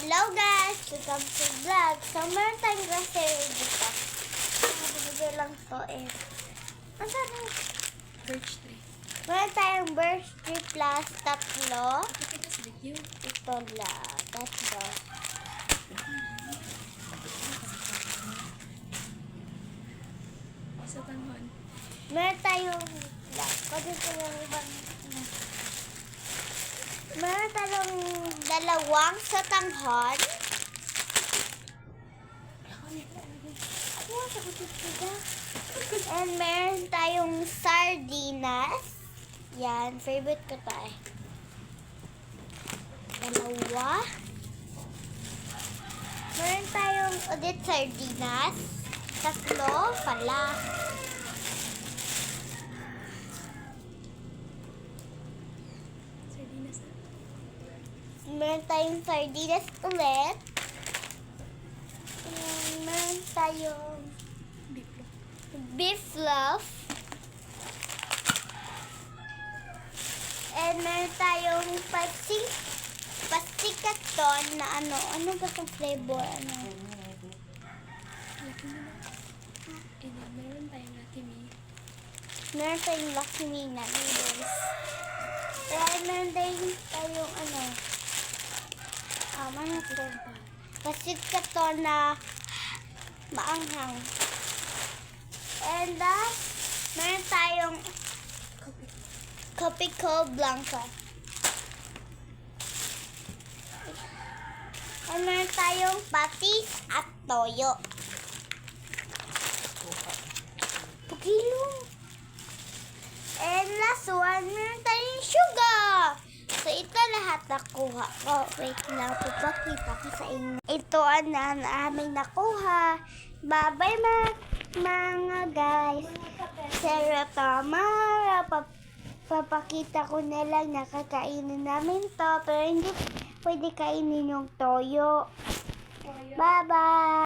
Hello guys! Welcome to vlog. So, meron tayong grocery dito. Binigay lang to Ano na? Birch tree. Meron tayong birch tree plus tatlo. Pakita sa video. Ito lang. Tatlo. Sa tanghon. Meron tayong pwede ko yung ibang meron tayong dalawang satanghon. And meron tayong sardinas. Yan, favorite ko tayo. Dalawa. Meron tayong ulit sardinas. Tatlo pala. Sardinas na. Meron tayong sardinas ulit. And meron tayong Biplo. beef loaf. And meron tayong pasikaton na ano ba itong flavor? Lucky me na. And then, meron tayong Lucky Me. Meron tayong Lucky Me na noodles. And meron tayong ano ito? Pasikaton na maanghang. And meron tayong Kopi ko Blanca. And meron tayong patis at toyo. Pagilong. And last one, meron tayong sugar. So, ito lahat nakuha ko. Wait lang, papakita ko sa inyo. Ito ang aming nakuha. Bye-bye mga guys. Sarah Tamara, papakita ko na lang nakakainin namin to. Pero hindi pwede kainin yung toyo. Bye-bye!